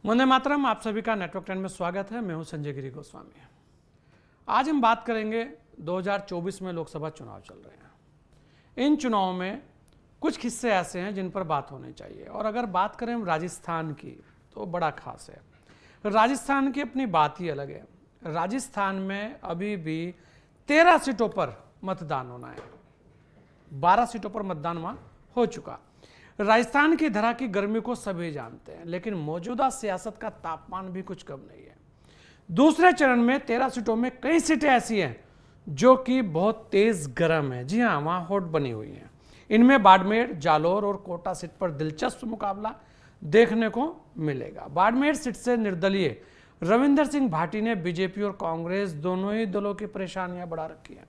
वंदे मातरम। आप सभी का नेटवर्क 10 में स्वागत है। मैं हूं संजय गिरी गोस्वामी। आज हम बात करेंगे 2024 में लोकसभा चुनाव चल रहे हैं। इन चुनावों में कुछ हिस्से ऐसे हैं जिन पर बात होनी चाहिए, और अगर बात करें हम राजस्थान की तो बड़ा खास है। राजस्थान की अपनी बात ही अलग है। राजस्थान में अभी भी 13 सीटों पर मतदान होना है। 12 सीटों पर मतदान वहां हो चुका। राजस्थान की धरा की गर्मी को सभी जानते हैं, लेकिन मौजूदा सियासत का तापमान भी कुछ कम नहीं है। दूसरे चरण में 13 सीटों में कई सीटें ऐसी हैं जो कि बहुत तेज गर्म है। जी हां, वहां होट बनी हुई हैं। इनमें बाड़मेर, जालोर और कोटा सीट पर दिलचस्प मुकाबला देखने को मिलेगा। बाड़मेर सीट से निर्दलीय रविंदर सिंह भाटी ने बीजेपी और कांग्रेस दोनों ही दलों की परेशानियां बढ़ा रखी हैं।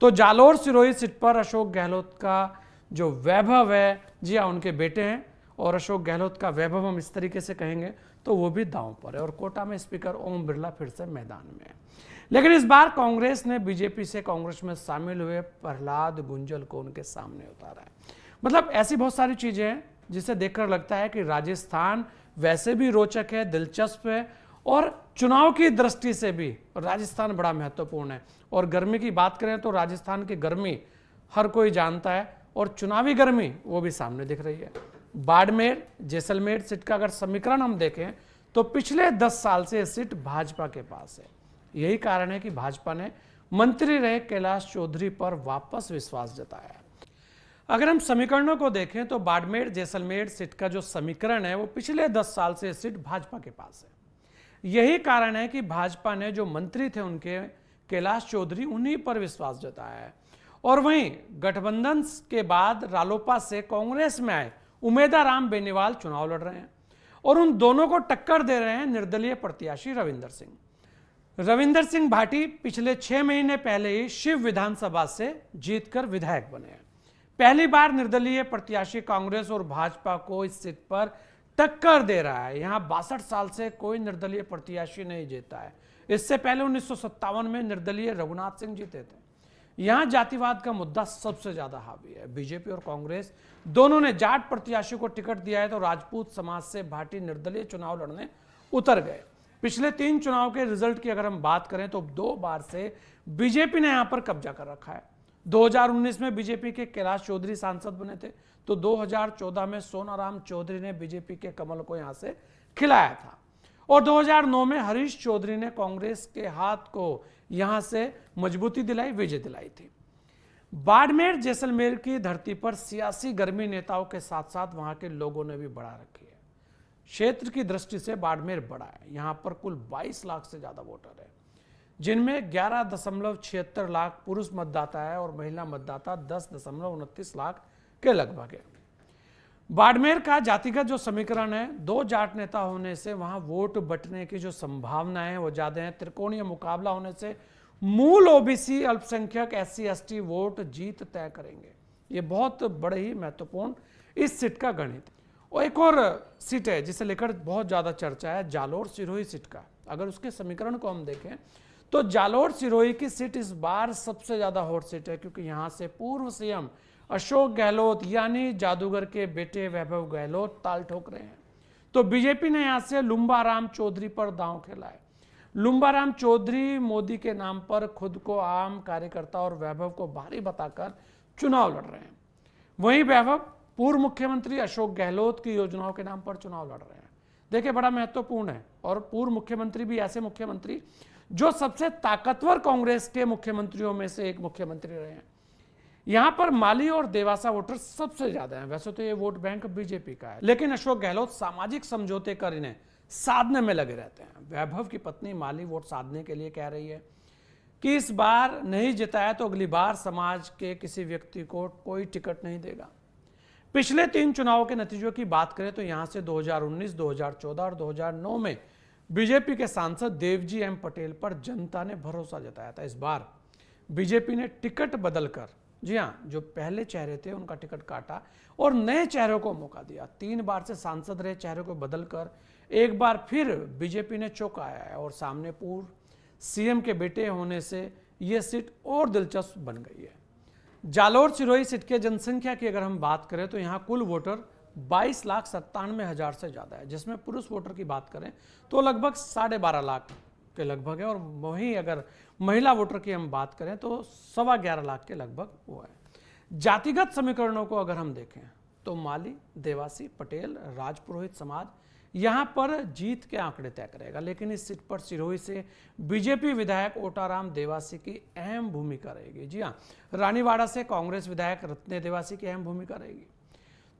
तो जालोर सिरोही सीट पर अशोक गहलोत का जो वैभव है, जी हाँ, उनके बेटे हैं, और अशोक गहलोत का वैभव हम इस तरीके से कहेंगे तो वो भी दांव पर है। और कोटा में स्पीकर ओम बिरला फिर से मैदान में है। लेकिन इस बार कांग्रेस ने बीजेपी से कांग्रेस में शामिल हुए प्रहलाद गुंजल को उनके सामने उतारा है। मतलब ऐसी बहुत सारी चीजें हैं जिसे देखकर लगता है कि राजस्थान वैसे भी रोचक है, दिलचस्प है, और चुनाव की दृष्टि से भी राजस्थान बड़ा महत्वपूर्ण है। और गर्मी की बात करें तो राजस्थान की गर्मी हर कोई जानता है, और चुनावी गर्मी वो भी सामने दिख रही है। बाड़मेर जैसलमेर सीट का अगर समीकरण हम देखें तो पिछले 10 साल से यह सीट भाजपा के पास है। यही कारण है कि भाजपा ने मंत्री रहे कैलाश चौधरी पर वापस विश्वास जताया है। अगर हम समीकरणों को देखें तो बाड़मेर जैसलमेर सीट का जो समीकरण है वो पिछले 10 साल से सीट भाजपा के पास है। यही कारण है कि भाजपा ने जो मंत्री थे उनके कैलाश चौधरी, उन्हीं पर विश्वास जताया है। और वहीं गठबंधन के बाद रालोपा से कांग्रेस में आए उमेदाराम बेनीवाल चुनाव लड़ रहे हैं, और उन दोनों को टक्कर दे रहे हैं निर्दलीय प्रत्याशी रविंदर सिंह भाटी पिछले 6 महीने पहले ही शिव विधानसभा से जीतकर विधायक बने हैं। पहली बार निर्दलीय प्रत्याशी कांग्रेस और भाजपा को इस सीट पर टक्कर दे रहा है। यहां 62 साल से कोई निर्दलीय प्रत्याशी नहीं जीता है। इससे पहले 1957 में निर्दलीय रघुनाथ सिंह जीते थे। यहां जातिवाद का मुद्दा सबसे ज्यादा हावी है। बीजेपी और कांग्रेस दोनों ने जाट प्रत्याशी को टिकट दिया है, तो राजपूत समाज से भाटी निर्दलीय चुनाव लड़ने उतर गए। पिछले 3 चुनाव के रिजल्ट की अगर हम बात करें तो 2 बार से बीजेपी ने यहां पर कब्जा कर रखा है। 2019 में बीजेपी के कैलाश चौधरी सांसद बने थे, तो 2014 में सोनाराम चौधरी ने बीजेपी के कमल को यहां से खिलाया था, और 2009 में हरीश चौधरी ने कांग्रेस के हाथ को यहां से मजबूती दिलाई, विजय दिलाई थी। बाड़मेर जैसलमेर की धरती पर सियासी गर्मी नेताओं के साथ साथ वहां के लोगों ने भी बढ़ा रखी है। क्षेत्र की दृष्टि से बाड़मेर बड़ा है। यहां पर कुल 22 लाख से ज्यादा वोटर है, जिनमें 11.76 लाख पुरुष मतदाता है और महिला मतदाता 10.29 लाख के लगभग है। बाड़मेर का जातिगत जो समीकरण है, 2 जाट नेता होने से वहां वोट बंटने की जो संभावना है वो ज्यादा है। त्रिकोणीय मुकाबला होने से मूल ओबीसी अल्पसंख्यक SC ST वोट जीत तय करेंगे। ये बहुत बड़े ही महत्वपूर्ण इस सीट का गणित। और एक और सीट है जिसे लेकर बहुत ज्यादा चर्चा है, जालोर सिरोही सीट का। अगर उसके समीकरण को हम देखें तो जालोर सिरोही की सीट इस बार सबसे ज्यादा हॉट सीट है, क्योंकि यहां से पूर्व सीएम अशोक गहलोत यानी जादूगर के बेटे वैभव गहलोत ताल ठोक रहे हैं। तो बीजेपी ने यहां से लुम्बाराम चौधरी पर दांव खेला है। लुम्बाराम चौधरी मोदी के नाम पर खुद को आम कार्यकर्ता और वैभव को भारी बताकर चुनाव लड़ रहे हैं। वहीं वैभव पूर्व मुख्यमंत्री अशोक गहलोत की योजनाओं के नाम पर चुनाव लड़ रहे हैं। देखिए, बड़ा महत्वपूर्ण है। और पूर्व मुख्यमंत्री भी ऐसे मुख्यमंत्री जो सबसे ताकतवर कांग्रेस के मुख्यमंत्रियों में से एक मुख्यमंत्री रहे हैं। यहां पर माली और देवासा वोटर सबसे ज्यादा हैं। वैसे तो ये वोट बैंक बीजेपी का है, लेकिन अशोक गहलोत सामाजिक समझौते कर इन्हें साधने में लगे रहते हैं। वैभव की पत्नी माली वोट साधने के लिए कह रही है कि इस बार नहीं जिताया तो अगली बार समाज के किसी व्यक्ति को कोई टिकट नहीं देगा। पिछले 3 चुनावों के नतीजों की बात करें तो यहां से 2019, 2014 और 2009 में बीजेपी के सांसद देवजी एम पटेल पर जनता ने भरोसा जताया था। इस बार बीजेपी ने टिकट बदलकर, जी हाँ, जो पहले चेहरे थे उनका टिकट काटा और नए चेहरों को मौका दिया। 3 बार से सांसद रहे चेहरे को बदलकर एक बार फिर बीजेपी ने चौंकाया है, और सामने पूर्व सीएम के बेटे होने से यह सीट और दिलचस्प बन गई है। जालोर सिरोही सीट के जनसंख्या की अगर हम बात करें तो यहां कुल वोटर 22,97,000 से ज़्यादा है, जिसमें पुरुष वोटर की बात करें तो लगभग 12.5 लाख के लगभग है, और वहीं अगर महिला वोटर की हम बात करें तो 11.25 लाख के लगभग वो है। जातिगत समीकरणों को अगर हम देखें तो माली, देवासी, पटेल, राजपुरोहित समाज यहाँ पर जीत के आंकड़े तय करेगा, लेकिन इस सीट पर सिरोही से बीजेपी विधायक ओटाराम देवासी की अहम भूमिका रहेगी। जी हाँ, रानीवाड़ा से कांग्रेस विधायक रत्ने देवासी की अहम भूमिका रहेगी।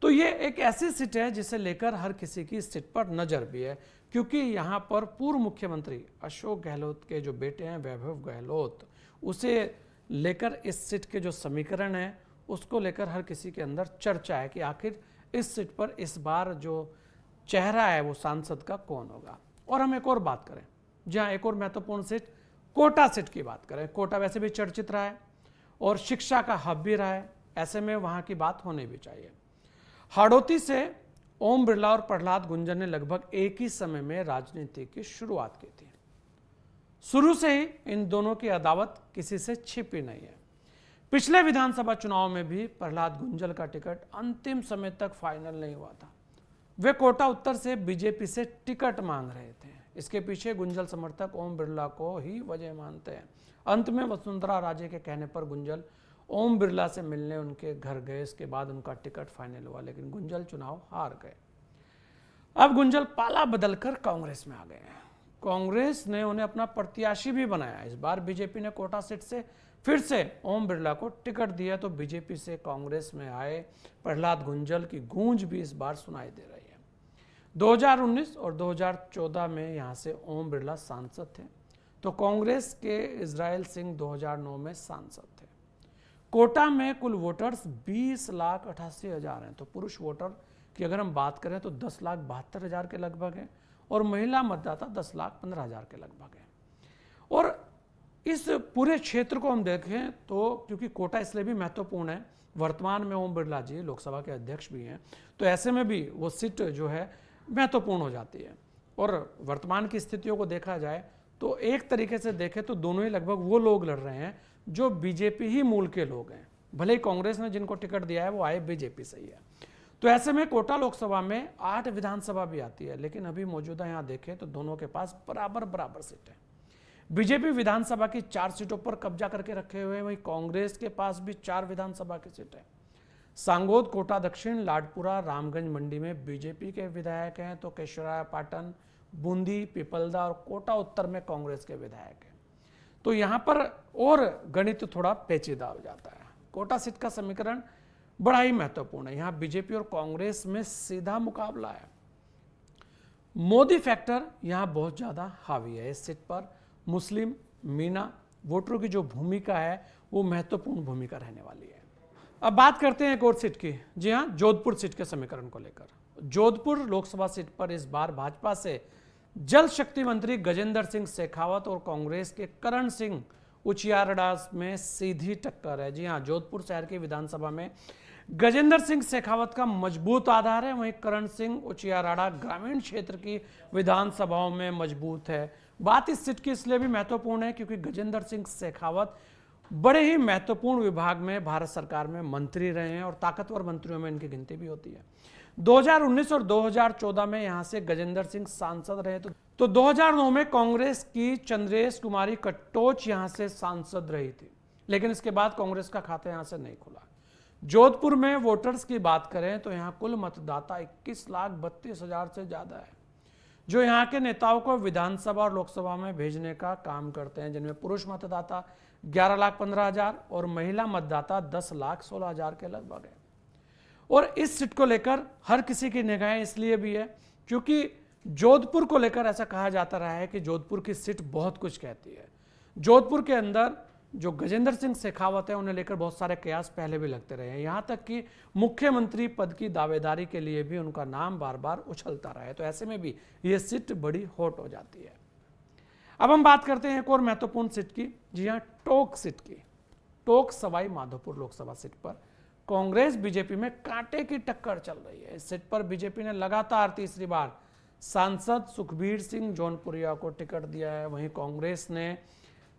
तो ये एक ऐसी सीट है जिसे लेकर हर किसी की इस सीट पर नजर भी है, क्योंकि यहाँ पर पूर्व मुख्यमंत्री अशोक गहलोत के जो बेटे हैं वैभव गहलोत, उसे लेकर इस सीट के जो समीकरण है उसको लेकर हर किसी के अंदर चर्चा है कि आखिर इस सीट पर इस बार जो चेहरा है वो सांसद का कौन होगा। और हम एक और बात करें, जहाँ एक और महत्वपूर्ण सीट कोटा सीट की बात करें। कोटा वैसे भी चर्चित रहा है और शिक्षा का हब भी रहा है, ऐसे में वहाँ की बात होनी भी चाहिए। हाड़ौती से ओम बिरला और प्रहलाद गुंजन ने लगभग एक ही समय में राजनीति की शुरुआत की थी। शुरू से ही इन दोनों की अदावत किसी से छिपी नहीं है। पिछले विधानसभा चुनाव में भी प्रहलाद गुंजल का टिकट अंतिम समय तक फाइनल नहीं हुआ था। वे कोटा उत्तर से बीजेपी से टिकट मांग रहे थे। इसके पीछे गुंजल समर्थक ओम बिरला को ही वजह मानते हैं। अंत में वसुंधरा राजे के कहने पर गुंजल ओम बिरला से मिलने उनके घर गए। इसके बाद उनका टिकट फाइनल हुआ, लेकिन गुंजल चुनाव हार गए। अब गुंजल पाला बदलकर कांग्रेस में आ गए हैं। कांग्रेस ने उन्हें अपना प्रत्याशी भी बनाया। इस बार बीजेपी ने कोटा सीट से फिर से ओम बिरला को टिकट दिया, तो बीजेपी से कांग्रेस में आए प्रहलाद गुंजल की गूंज भी इस बार सुनाई दे रही है। 2019 और 2014 में यहां से ओम बिरला सांसद थे, तो कांग्रेस के इजराइल सिंह 2009 में सांसद थे। कोटा में कुल वोटर्स 20,88,000 हैं, तो पुरुष वोटर की अगर हम बात करें तो 10,72,000 के लगभग है, और महिला मतदाता 10,15,000 के लगभग है। और इस पूरे क्षेत्र को हम देखें तो क्योंकि कोटा इसलिए भी महत्वपूर्ण है, वर्तमान में ओम बिरला जी लोकसभा के अध्यक्ष भी हैं, तो ऐसे में भी वो सीट जो है महत्वपूर्ण हो जाती है। और वर्तमान की स्थितियों को देखा जाए तो एक तरीके से देखें तो दोनों ही लगभग वो लोग लड़ रहे हैं जो बीजेपी ही मूल के लोग हैं। भले ही कांग्रेस ने जिनको टिकट दिया है वो आए बीजेपी से ही है। तो ऐसे में कोटा लोकसभा में 8 विधानसभा भी आती है, लेकिन अभी मौजूदा यहाँ देखें तो दोनों के पास बराबर सीट है। बीजेपी विधानसभा की 4 सीटों पर कब्जा करके रखे हुए हैं, वहीं कांग्रेस के पास भी 4 विधानसभा की सीट है। सांगोद, कोटा दक्षिण, लाडपुरा, रामगंज मंडी में बीजेपी के विधायक हैं, तो केशवराय पाटन, बूंदी, पिपलदा और कोटा उत्तर में कांग्रेस के विधायक हैं। तो यहाँ पर और गणित थोड़ा पेचीदा हो जाता है। कोटा सीट का समीकरण बड़ा ही महत्वपूर्ण है। यहाँ बीजेपी और कांग्रेस में सीधा मुकाबला है। मोदी फैक्टर यहाँ बहुत ज्यादा हावी है। इस सीट पर मुस्लिम, मीना वोटरों की जो भूमिका है वो महत्वपूर्ण भूमिका रहने वाली है। अब बात करते हैं एक और सीट की। जी हाँ, जोधपुर सीट के समीकरण को लेकर। जोधपुर लोकसभा सीट पर इस बार भाजपा से जल शक्ति मंत्री गजेंद्र सिंह शेखावत और कांग्रेस के करण सिंह उचियारडा में सीधी टक्कर है। जी हाँ, जोधपुर शहर की विधानसभा में गजेंद्र सिंह शेखावत का मजबूत आधार है, वहीं करण सिंह उचियारडा ग्रामीण क्षेत्र की विधानसभाओं में मजबूत है। बात इस सीट की इसलिए भी महत्वपूर्ण है क्योंकि गजेंद्र सिंह शेखावत बड़े ही महत्वपूर्ण विभाग में भारत सरकार में मंत्री रहे हैं और ताकतवर मंत्रियों में इनकी गिनती भी होती है। 2019 और 2014 में यहां से गजेंद्र सिंह सांसद रहे, तो 2009 में कांग्रेस की चंद्रेश कुमारी कट्टोच यहां से सांसद रही थी, लेकिन इसके बाद कांग्रेस का खाता यहां से नहीं खुला। जोधपुर में वोटर्स की बात करें तो यहां कुल मतदाता 21,32,000 से ज्यादा है, जो यहाँ के नेताओं को विधानसभा और लोकसभा में भेजने का काम करते हैं, जिनमें पुरुष मतदाता 11,15,000 और महिला मतदाता 10,16,000 के लगभग है। और इस सीट को लेकर हर किसी की निगाहें इसलिए भी है क्योंकि जोधपुर को लेकर ऐसा कहा जाता रहा है कि जोधपुर की सीट बहुत कुछ कहती है। जोधपुर के अंदर जो गजेंद्र सिंह शेखावत है उन्हें लेकर बहुत सारे कयास पहले भी लगते रहे हैं, यहाँ तक कि मुख्यमंत्री पद की दावेदारी के लिए भी उनका नाम बार बार उछलता रहा है। तो ऐसे में भी ये सीट बड़ी हॉट हो जाती है। अब हम बात करते हैं एक और महत्वपूर्ण सीट की। जी हाँ, टोंक सीट की। टोंक सवाई माधोपुर लोकसभा सीट पर कांग्रेस बीजेपी में कांटे की टक्कर चल रही है। इस सीट पर बीजेपी ने लगातार तीसरी बार सांसद सुखबीर सिंह जौनपुरिया को टिकट दिया है, वहीं कांग्रेस ने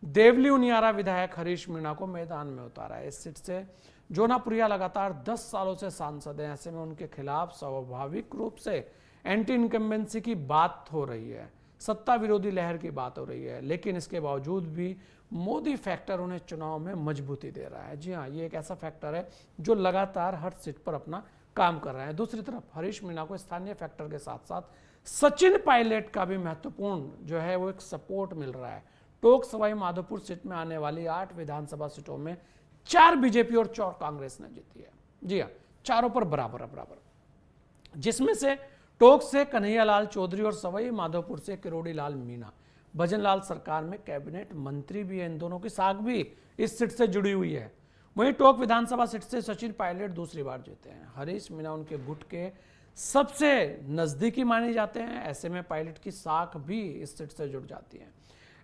देवली उनियारा विधायक हरीश मीणा को मैदान में उतारा है। इस सीट से जोनाप्रिया लगातार 10 सालों से सांसद हैं, ऐसे में उनके खिलाफ स्वाभाविक रूप से एंटी इनकम्बेंसी की बात हो रही है, सत्ता विरोधी लहर की बात हो रही है। लेकिन इसके बावजूद भी मोदी फैक्टर उन्हें चुनाव में मजबूती दे रहा है। जी हाँ, ये एक ऐसा फैक्टर है जो लगातार हर सीट पर अपना काम कर रहा है। दूसरी तरफ हरीश मीणा को स्थानीय फैक्टर के साथ साथ सचिन पायलट का भी महत्वपूर्ण जो है वो एक सपोर्ट मिल रहा है। टोंक सवाई माधोपुर सीट में आने वाली 8 विधानसभा सीटों में 4 बीजेपी और 4 कांग्रेस ने जीती है। जी हाँ, चारों पर बराबर, जिसमें से टोंक से कन्हैयालाल चौधरी और सवाई माधोपुर से किरोड़ी लाल मीणा। भजनलाल सरकार में कैबिनेट मंत्री भी है, इन दोनों की साख भी इस सीट से जुड़ी हुई है। वहीं टोंक विधानसभा सीट से सचिन पायलट दूसरी बार जीते हैं। हरीश मीणा उनके गुट के सबसे नजदीकी माने जाते हैं, ऐसे में पायलट की साख भी इस सीट से जुड़ जाती है।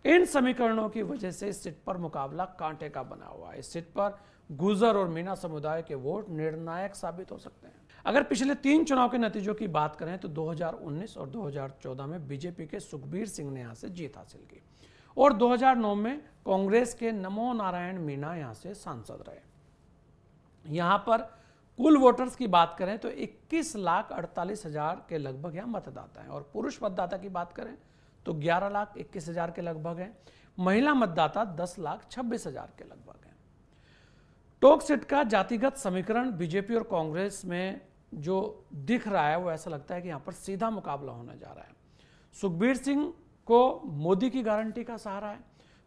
इन समीकरणों की वजह से इस सीट पर मुकाबला कांटे का बना हुआ है। इस सीट पर गुर्जर और मीणा समुदाय के वोट निर्णायक साबित हो सकते हैं। अगर पिछले 3 चुनाव के नतीजों की बात करें तो 2019 और 2014 में बीजेपी के सुखबीर सिंह ने यहां से जीत हासिल की और 2009 में कांग्रेस के नमो नारायण मीणा यहां से सांसद रहे। यहां पर कुल वोटर्स की बात करें तो 21,48,000 के लगभग यहां मतदाता हैं और पुरुष मतदाता की बात करें तो 11,21,000 के लगभग हैं। महिला मतदाता 10,26,000 के लगभग हैं। टोंक सीट का जातिगत समीकरण बीजेपी और कांग्रेस में जो दिख रहा है वो ऐसा लगता है कि यहां पर सीधा मुकाबला होने जा रहा है। सुखबीर सिंह को मोदी की गारंटी का सहारा है,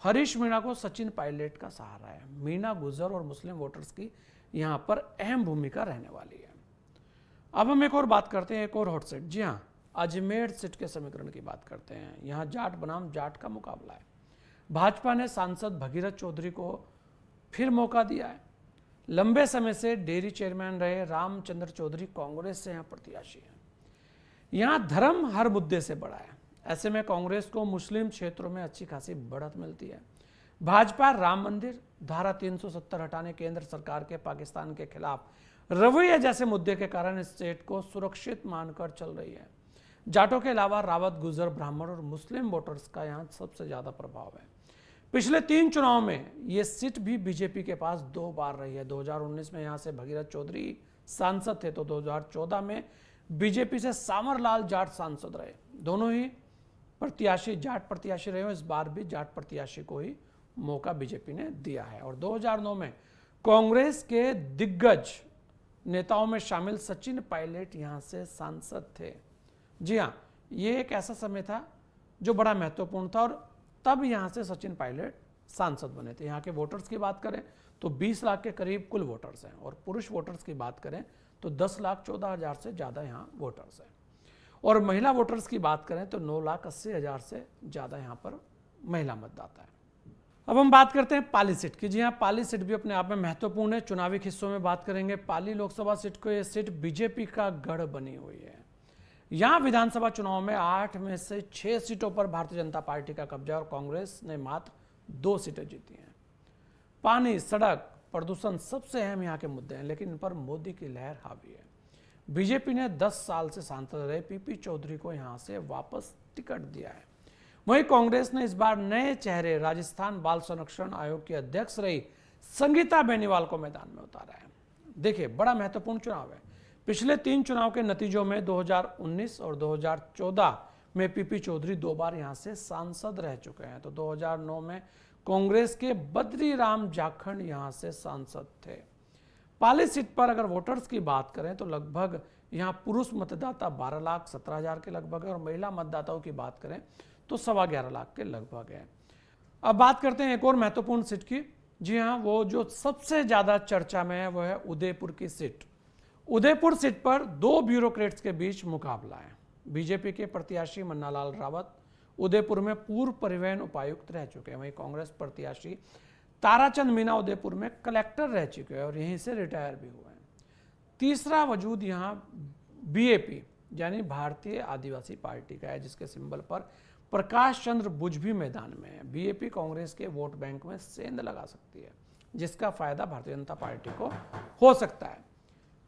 हरीश मीणा को सचिन पायलट का सहारा है। मीणा, गुर्जर और मुस्लिम वोटर्स की यहां पर अहम भूमिका रहने वाली है। अब हम एक और बात करते हैं, एक और हॉट सीट। जी हाँ, अजमेर सीट के समीकरण की बात करते हैं। यहां जाट बनाम जाट का मुकाबला है। भाजपा ने सांसद भगीरथ चौधरी को फिर मौका दिया है। लंबे समय से डेयरी चेयरमैन रहे रामचंद्र चौधरी कांग्रेस से यहां प्रत्याशी हैं। यहां धर्म हर मुद्दे से बड़ा है, ऐसे में कांग्रेस को मुस्लिम क्षेत्रों में अच्छी खासी बढ़त मिलती है। भाजपा राम मंदिर, धारा 370 हटाने, केंद्र सरकार के पाकिस्तान के खिलाफ रवैये जैसे मुद्दे के कारण इस स्टेट को सुरक्षित मानकर चल रही है। जाटों के अलावा रावत, गुर्जर, ब्राह्मण और मुस्लिम वोटर्स का यहां सबसे ज्यादा प्रभाव है। पिछले 3 चुनाव में यह सीट भी बीजेपी के पास 2 बार रही है। 2019 में यहां से भगीरथ चौधरी सांसद थे तो 2014 में बीजेपी से सामरलाल जाट सांसद रहे। दोनों ही प्रत्याशी जाट प्रत्याशी रहे हो। इस बार भी जाट प्रत्याशी को ही मौका बीजेपी ने दिया है। और 2009 में कांग्रेस के दिग्गज नेताओं में शामिल सचिन पायलट यहां से सांसद थे। जी हाँ, ये एक ऐसा समय था जो बड़ा महत्वपूर्ण था और तब यहां से सचिन पायलट सांसद बने थे। यहाँ के वोटर्स की बात करें तो 20 लाख के करीब कुल वोटर्स हैं और पुरुष वोटर्स की बात करें तो 10,14,000 से ज़्यादा यहाँ वोटर्स हैं और महिला वोटर्स की बात करें तो 9,80,000 से ज़्यादा यहाँ पर महिला मतदाता है। अब हम बात करते हैं पाली सीट की। जी हाँ, पाली सीट भी अपने आप में महत्वपूर्ण है। चुनावी हिस्सों में बात करेंगे पाली लोकसभा सीट को। यह सीट बीजेपी का गढ़ बनी हुई है। यहां विधानसभा चुनाव में 8 में से 6 सीटों पर भारतीय जनता पार्टी का कब्जा और कांग्रेस ने मात्र 2 सीटें जीती हैं। पानी, सड़क, प्रदूषण सबसे अहम यहां के मुद्दे हैं, लेकिन इन पर मोदी की लहर हावी है। बीजेपी ने 10 साल से सांसद रहे पीपी चौधरी को यहां से वापस टिकट दिया है। वहीं कांग्रेस ने इस बार नए चेहरे राजस्थान बाल संरक्षण आयोग की अध्यक्ष रही संगीता बेनीवाल को मैदान में उतारा है। देखिए, बड़ा महत्वपूर्ण चुनाव है। पिछले 3 चुनाव के नतीजों में 2019 और 2014 में पीपी चौधरी 2 बार यहां से सांसद रह चुके हैं तो 2009 में कांग्रेस के बद्री राम जाखड़ यहां से सांसद थे। पाली सीट पर अगर वोटर्स की बात करें तो लगभग यहां पुरुष मतदाता 12,17,000 के लगभग है और महिला मतदाताओं की बात करें तो 11.25 लाख के लगभग है। अब बात करते हैं एक और महत्वपूर्ण सीट की। जी हाँ, वो जो सबसे ज्यादा चर्चा में है वो है उदयपुर की सीट। उदयपुर सीट पर 2 ब्यूरोक्रेट्स के बीच मुकाबला है। बीजेपी के प्रत्याशी मन्नालाल रावत उदयपुर में पूर्व परिवहन उपायुक्त रह चुके हैं। वहीं कांग्रेस प्रत्याशी ताराचंद मीणा उदयपुर में कलेक्टर रह चुके हैं और यहीं से रिटायर भी हुए हैं। तीसरा वजूद यहाँ बीएपी यानी भारतीय आदिवासी पार्टी का है, जिसके सिंबल पर प्रकाश चंद्र बुझ भी मैदान में है। बीएपी कांग्रेस के वोट बैंक में सेंध लगा सकती है, जिसका फायदा भारतीय जनता पार्टी को हो सकता है।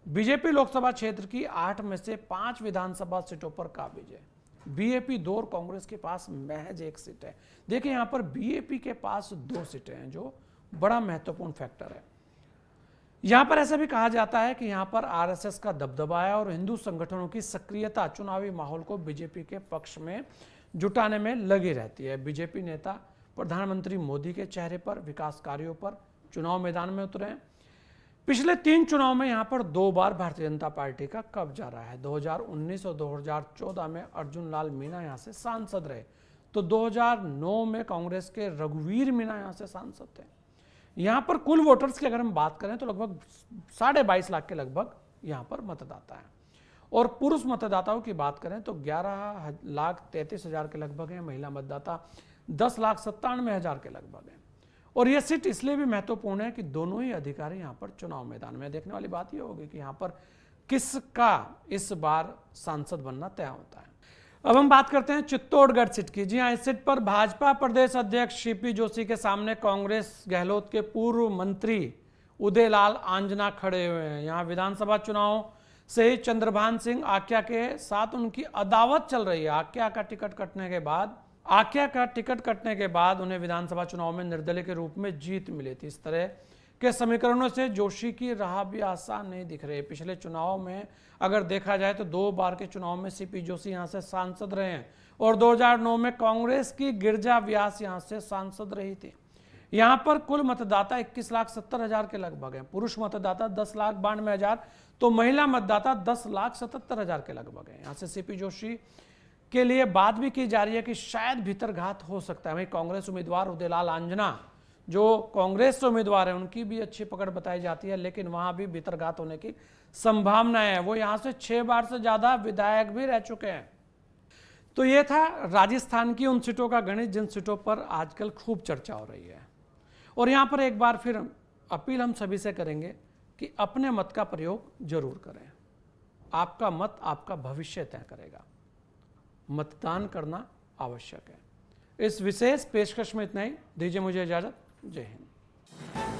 बीजेपी लोकसभा क्षेत्र की 8 में से 5 विधानसभा सीटों पर काबिज है। बीएपी 2 और कांग्रेस के पास महज 1 सीट है। देखिए, यहां पर बीएपी के पास 2 सीटें हैं, जो बड़ा महत्वपूर्ण फैक्टर है। यहां पर ऐसा भी कहा जाता है कि यहां पर आरएसएस का दबदबा है और हिंदू संगठनों की सक्रियता चुनावी माहौल को बीजेपी के पक्ष में जुटाने में लगी रहती है। बीजेपी नेता प्रधानमंत्री मोदी के चेहरे पर, विकास कार्यों पर चुनाव मैदान में उतरे हैं। पिछले 3 चुनाव में यहां पर 2 बार भारतीय जनता पार्टी का कब्जा रहा है। 2019 और 2014 में अर्जुन लाल मीणा यहां से सांसद रहे, तो 2009 में कांग्रेस के रघुवीर मीणा यहां से सांसद थे। यहां पर कुल वोटर्स की अगर हम बात करें तो लगभग 22.5 लाख के लगभग यहां पर मतदाता है, और पुरुष मतदाताओं की बात करें तो 11,33,000 के लगभग है। महिला मतदाता 10,97,000 के लगभग है। और यह सीट इसलिए भी महत्वपूर्ण है कि दोनों ही अधिकारी यहां पर चुनाव मैदान में। देखने वाली बात यह होगी कि यहां पर किसका इस बार सांसद बनना तय होता है। अब हम बात करते हैं चित्तौड़गढ़ सीट की। जी हां, इस सीट पर भाजपा प्रदेश अध्यक्ष सीपी जोशी के सामने कांग्रेस गहलोत के पूर्व मंत्री उदयलाल आंजना खड़े हुए हैं। यहां विधानसभा चुनाव से ही चंद्रभान सिंह आक्या के साथ उनकी अदावत चल रही है। आक्या का टिकट कटने के बाद उन्हें विधानसभा चुनाव में निर्दलीय के रूप में जीत मिली थी। इस तरह के समीकरणों से जोशी की राह भी आसान नहीं दिख रही। पिछले चुनाव में अगर देखा जाए तो 2 बार के चुनाव में सीपी जोशी यहां से सांसद रहे हैं, और 2009 में कांग्रेस की गिरजा व्यास यहां से सांसद रही थी। यहां पर कुल मतदाता 21,70,000 के लगभग हैं। पुरुष मतदाता 10,92,000, तो महिला मतदाता 10,77,000 के लगभग है। यहां से सीपी जोशी के लिए बात भी की जा रही है कि शायद भीतरघात हो सकता है। वहीं कांग्रेस उम्मीदवार उदयलाल आंजना जो कांग्रेस से उम्मीदवार है, उनकी भी अच्छी पकड़ बताई जाती है, लेकिन वहां भी भीतरघात होने की संभावना है। वो यहां से 6 बार से ज्यादा विधायक भी रह चुके हैं। तो ये था राजस्थान की उन सीटों का गणित जिन सीटों पर आजकल खूब चर्चा हो रही है। और यहां पर एक बार फिर अपील हम सभी से करेंगे कि अपने मत का प्रयोग जरूर करें। आपका मत आपका भविष्य तय करेगा। मतदान करना आवश्यक है। इस विशेष पेशकश में इतना ही। दीजिए मुझे इजाजत। जय हिंद।